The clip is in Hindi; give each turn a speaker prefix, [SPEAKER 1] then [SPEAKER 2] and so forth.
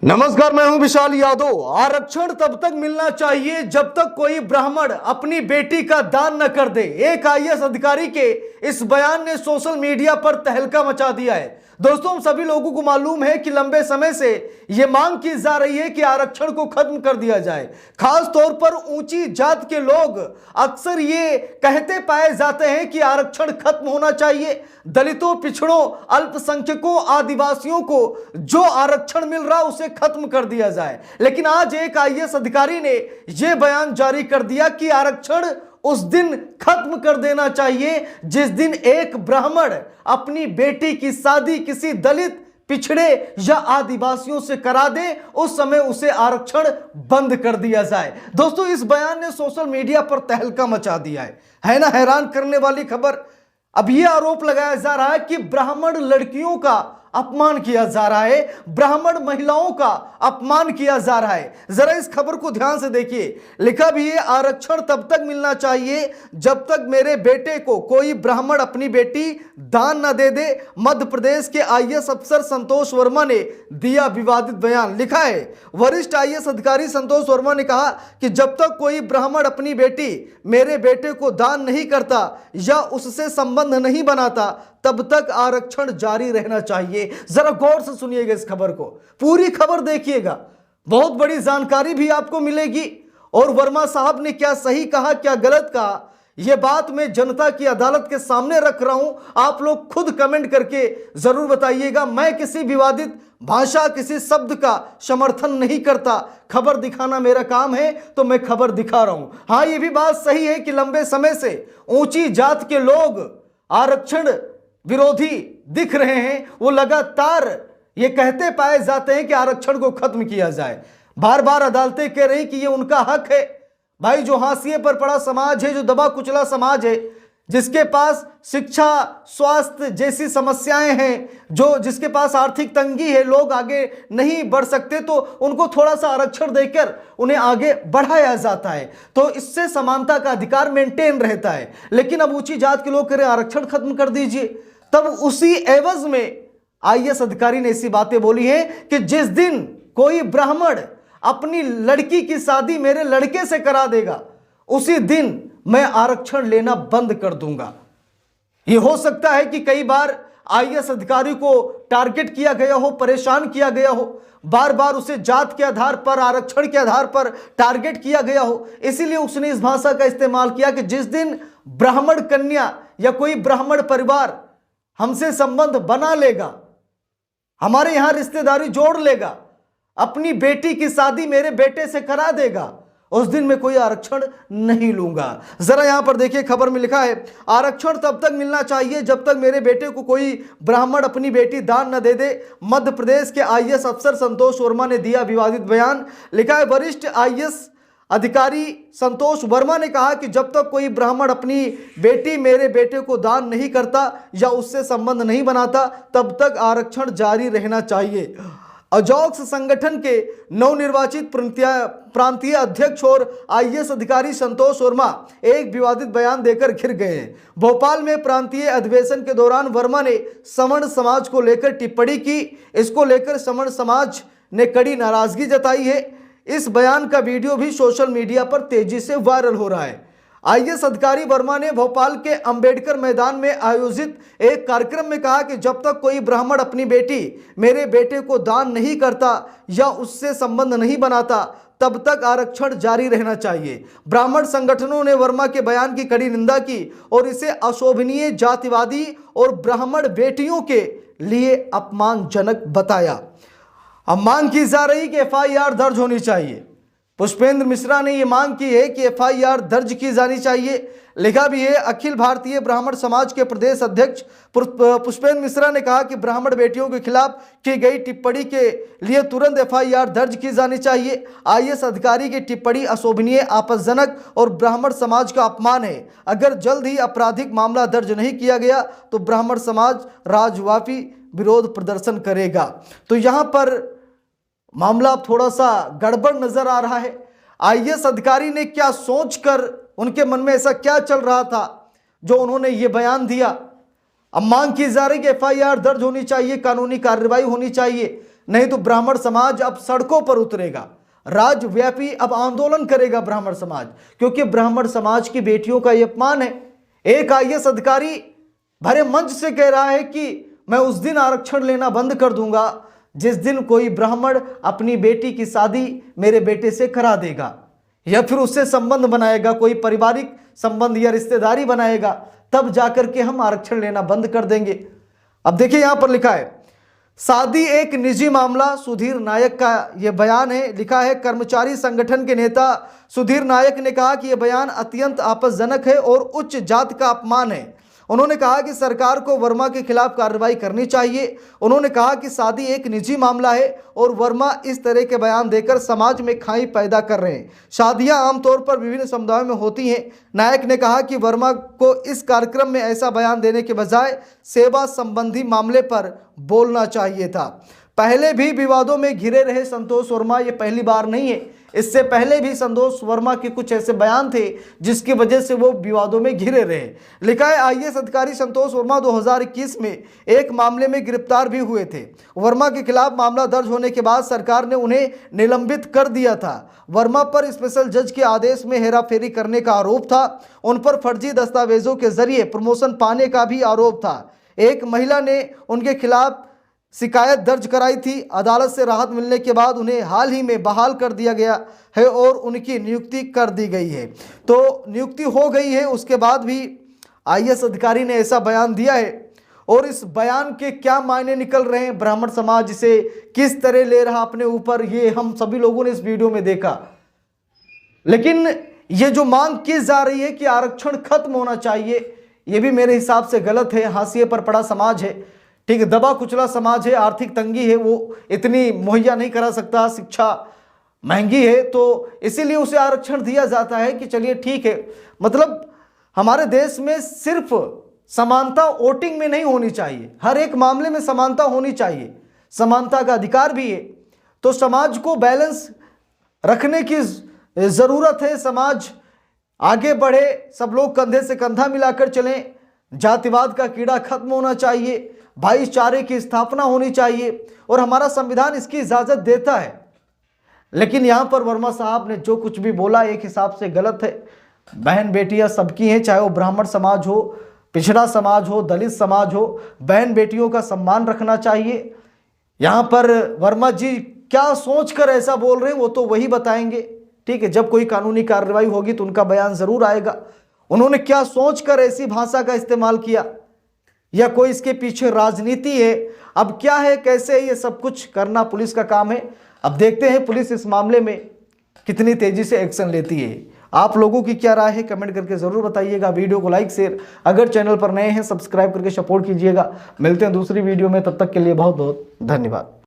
[SPEAKER 1] नमस्कार, मैं हूं विशाल यादव। आरक्षण तब तक मिलना चाहिए जब तक कोई ब्राह्मण अपनी बेटी का दान न कर दे। एक आईएएस अधिकारी के इस बयान ने सोशल मीडिया पर तहलका मचा दिया है। दोस्तों, हम सभी लोगों को मालूम है कि लंबे समय से यह मांग की जा रही है कि आरक्षण को खत्म कर दिया जाए। खास तौर पर ऊंची जात के लोग अक्सर ये कहते पाए जाते हैं कि आरक्षण खत्म होना चाहिए। दलितों, पिछड़ों, अल्पसंख्यकों, आदिवासियों को जो आरक्षण मिल रहा उसे खत्म कर दिया जाए। लेकिन आज एक आईएएस अधिकारी ने यह बयान जारी कर दिया कि आरक्षण उस दिन खत्म कर देना चाहिए जिस दिन एक ब्राह्मण अपनी बेटी की शादी किसी दलित, पिछड़े या आदिवासियों से करा दे, उस समय उसे आरक्षण बंद कर दिया जाए। दोस्तों, इस बयान ने सोशल मीडिया पर तहलका मचा दिया है ना। हैरान करने वाली खबर। अब यह आरोप लगाया जा रहा है कि ब्राह्मण लड़कियों का अपमान किया जा रहा है, ब्राह्मण महिलाओं का अपमान किया जा रहा है। जरा इस खबर को ध्यान से देखिए। लिखा भी है, आरक्षण तब तक मिलना चाहिए जब तक मेरे बेटे को कोई ब्राह्मण अपनी बेटी दान न दे दे। मध्य प्रदेश के आईएएस अफसर संतोष वर्मा ने दिया विवादित बयान। लिखा है, वरिष्ठ आईएएस अधिकारी संतोष वर्मा ने कहा कि जब तक कोई ब्राह्मण अपनी बेटी मेरे बेटे को दान नहीं करता या उससे संबंध नहीं बनाता तब तक आरक्षण जारी रहना चाहिए। जरा गौर से सुनिएगा इस खबर को, पूरी खबर देखिएगा, बहुत बड़ी जानकारी भी आपको मिलेगी। और वर्मा साहब ने क्या सही कहा, क्या गलत कहा, यह बात मैं जनता की अदालत के सामने रख रहा हूं। आप लोग खुद कमेंट करके जरूर बताइएगा। मैं किसी विवादित भाषा, किसी शब्द का समर्थन नहीं करता। खबर दिखाना मेरा काम है तो मैं खबर दिखा रहा हूं। हां, यह भी बात सही है कि लंबे समय से ऊंची जात के लोग आरक्षण विरोधी दिख रहे हैं। वो लगातार ये कहते पाए जाते हैं कि आरक्षण को खत्म किया जाए। बार बार अदालतें कह रही कि ये उनका हक है। भाई, जो हाशिए पर पड़ा समाज है, जो दबा कुचला समाज है, जिसके पास शिक्षा, स्वास्थ्य जैसी समस्याएं हैं, जिसके पास आर्थिक तंगी है, लोग आगे नहीं बढ़ सकते, तो उनको थोड़ा सा आरक्षण देकर उन्हें आगे बढ़ाया जाता है। तो इससे समानता का अधिकार मेंटेन रहता है। लेकिन अब ऊंची जात के लोग कह रहे आरक्षण खत्म कर दीजिए। तब उसी एवज में आईएएस अधिकारी ने ऐसी बातें बोली हैं कि जिस दिन कोई ब्राह्मण अपनी लड़की की शादी मेरे लड़के से करा देगा, उसी दिन मैं आरक्षण लेना बंद कर दूंगा। यह हो सकता है कि कई बार आईएएस अधिकारी को टारगेट किया गया हो, परेशान किया गया हो, बार बार उसे जात के आधार पर, आरक्षण के आधार पर टारगेट किया गया हो। इसीलिए उसने इस भाषा का इस्तेमाल किया कि जिस दिन ब्राह्मण कन्या या कोई ब्राह्मण परिवार हमसे संबंध बना लेगा, हमारे यहां रिश्तेदारी जोड़ लेगा, अपनी बेटी की शादी मेरे बेटे से करा देगा, उस दिन मैं कोई आरक्षण नहीं लूंगा। जरा यहां पर देखिए, खबर में लिखा है, आरक्षण तब तक मिलना चाहिए जब तक मेरे बेटे को कोई ब्राह्मण अपनी बेटी दान न दे दे। मध्य प्रदेश के आईएएस अफसर संतोष वर्मा ने दिया विवादित बयान। लिखा है, वरिष्ठ आईएएस अधिकारी संतोष वर्मा ने कहा कि जब तक कोई ब्राह्मण अपनी बेटी मेरे बेटे को दान नहीं करता या उससे संबंध नहीं बनाता तब तक आरक्षण जारी रहना चाहिए। अजॉक्स संगठन के नवनिर्वाचित प्रांतीय अध्यक्ष और आईएएस अधिकारी संतोष वर्मा एक विवादित बयान देकर घिर गए हैं। भोपाल में प्रांतीय अधिवेशन के दौरान वर्मा ने सवर्ण समाज को लेकर टिप्पणी की। इसको लेकर सवर्ण समाज ने कड़ी नाराजगी जताई है। इस बयान का वीडियो भी सोशल मीडिया पर तेजी से वायरल हो रहा है। आईएएस अधिकारी वर्मा ने भोपाल के अंबेडकर मैदान में आयोजित एक कार्यक्रम में कहा कि जब तक कोई ब्राह्मण अपनी बेटी मेरे बेटे को दान नहीं करता या उससे संबंध नहीं बनाता तब तक आरक्षण जारी रहना चाहिए। ब्राह्मण संगठनों ने वर्मा के बयान की कड़ी निंदा की और इसे अशोभनीय, जातिवादी और ब्राह्मण बेटियों के लिए अपमानजनक बताया। अब मांग की जा रही कि एफआईआर दर्ज होनी चाहिए। पुष्पेंद्र मिश्रा ने यह मांग की है कि एफआईआर दर्ज की जानी चाहिए। लिखा भी है, अखिल भारतीय ब्राह्मण समाज के प्रदेश अध्यक्ष पुष्पेंद्र मिश्रा ने कहा कि ब्राह्मण बेटियों के खिलाफ की गई टिप्पणी के लिए तुरंत एफआईआर दर्ज की जानी चाहिए। आईएएस अधिकारी की टिप्पणी अशोभनीय, आपत्तिजनक और ब्राह्मण समाज का अपमान है। अगर जल्द ही आपराधिक मामला दर्ज नहीं किया गया तो ब्राह्मण समाज राज्यव्यापी विरोध प्रदर्शन करेगा। तो यहां पर मामला थोड़ा सा गड़बड़ नजर आ रहा है। आईएएस अधिकारी ने क्या सोचकर, उनके मन में ऐसा क्या चल रहा था जो उन्होंने ये बयान दिया। अब मांग की जा रही है कि एफआईआर दर्ज होनी चाहिए, कानूनी कार्रवाई होनी चाहिए। नहीं तो ब्राह्मण समाज अब सड़कों पर उतरेगा, राज्यव्यापी अब आंदोलन करेगा ब्राह्मण समाज, क्योंकि ब्राह्मण समाज की बेटियों का यह अपमान है। एक आईएएस अधिकारी भरे मंच से कह रहा है कि मैं उस दिन आरक्षण लेना बंद कर दूंगा जिस दिन कोई ब्राह्मण अपनी बेटी की शादी मेरे बेटे से करा देगा या फिर उससे संबंध बनाएगा, कोई पारिवारिक संबंध या रिश्तेदारी बनाएगा, तब जाकर के हम आरक्षण लेना बंद कर देंगे। अब देखिए यहां पर लिखा है, शादी एक निजी मामला, सुधीर नायक का यह बयान है। लिखा है, कर्मचारी संगठन के नेता सुधीर नायक ने कहा कि यह बयान अत्यंत आपत्तिजनक है और उच्च जाति का अपमान है। उन्होंने कहा कि सरकार को वर्मा के खिलाफ कार्रवाई करनी चाहिए। उन्होंने कहा कि शादी एक निजी मामला है और वर्मा इस तरह के बयान देकर समाज में खाई पैदा कर रहे हैं। शादियां आमतौर पर विभिन्न समुदायों में होती हैं। नायक ने कहा कि वर्मा को इस कार्यक्रम में ऐसा बयान देने के बजाय सेवा संबंधी मामले पर बोलना चाहिए था। पहले भी विवादों में घिरे रहे संतोष वर्मा ये पहली बार नहीं है, इससे पहले भी संतोष वर्मा के कुछ ऐसे बयान थे जिसकी वजह से वो विवादों में घिरे रहे। लिखा है, आईएएस अधिकारी संतोष वर्मा 2021 में एक मामले में गिरफ्तार भी हुए थे। वर्मा के खिलाफ मामला दर्ज होने के बाद सरकार ने उन्हें निलंबित कर दिया था। वर्मा पर स्पेशल जज के आदेश में हेराफेरी करने का आरोप था। उन पर फर्जी दस्तावेजों के जरिए प्रमोशन पाने का भी आरोप था। एक महिला ने उनके खिलाफ शिकायत दर्ज कराई थी। अदालत से राहत मिलने के बाद उन्हें हाल ही में बहाल कर दिया गया है और उनकी नियुक्ति कर दी गई है। तो नियुक्ति हो गई है, उसके बाद भी आईएएस अधिकारी ने ऐसा बयान दिया है और इस बयान के क्या मायने निकल रहे हैं, ब्राह्मण समाज इसे किस तरह ले रहा अपने ऊपर, ये हम सभी लोगों ने इस वीडियो में देखा। लेकिन ये जो मांग की जा रही है कि आरक्षण खत्म होना चाहिए, ये भी मेरे हिसाब से गलत है। हाशिए पर पड़ा समाज है, ठीक है, दबा कुचला समाज है, आर्थिक तंगी है, वो इतनी मुहैया नहीं करा सकता, शिक्षा महंगी है, तो इसीलिए उसे आरक्षण दिया जाता है कि चलिए ठीक है। मतलब हमारे देश में सिर्फ समानता वोटिंग में नहीं होनी चाहिए, हर एक मामले में समानता होनी चाहिए, समानता का अधिकार भी है। तो समाज को बैलेंस रखने की जरूरत है, समाज आगे बढ़े, सब लोग कंधे से कंधा मिलाकर चलें, जातिवाद का कीड़ा खत्म होना चाहिए, भाईचारे की स्थापना होनी चाहिए और हमारा संविधान इसकी इजाजत देता है। लेकिन यहां पर वर्मा साहब ने जो कुछ भी बोला एक हिसाब से गलत है। बहन बेटियां सबकी हैं, चाहे वो ब्राह्मण समाज हो, पिछड़ा समाज हो, दलित समाज हो, बहन बेटियों का सम्मान रखना चाहिए। यहां पर वर्मा जी क्या सोचकर ऐसा बोल रहे हैं वो तो वही बताएंगे, ठीक है, जब कोई कानूनी कार्रवाई होगी तो उनका बयान जरूर आएगा। उन्होंने क्या सोचकर ऐसी भाषा का इस्तेमाल किया या कोई इसके पीछे राजनीति है, अब क्या है, कैसे, ये सब कुछ करना पुलिस का काम है। अब देखते हैं पुलिस इस मामले में कितनी तेजी से एक्शन लेती है। आप लोगों की क्या राय है कमेंट करके जरूर बताइएगा। वीडियो को लाइक शेयर, अगर चैनल पर नए हैं सब्सक्राइब करके सपोर्ट कीजिएगा। मिलते हैं दूसरी वीडियो में, तब तक के लिए बहुत बहुत धन्यवाद।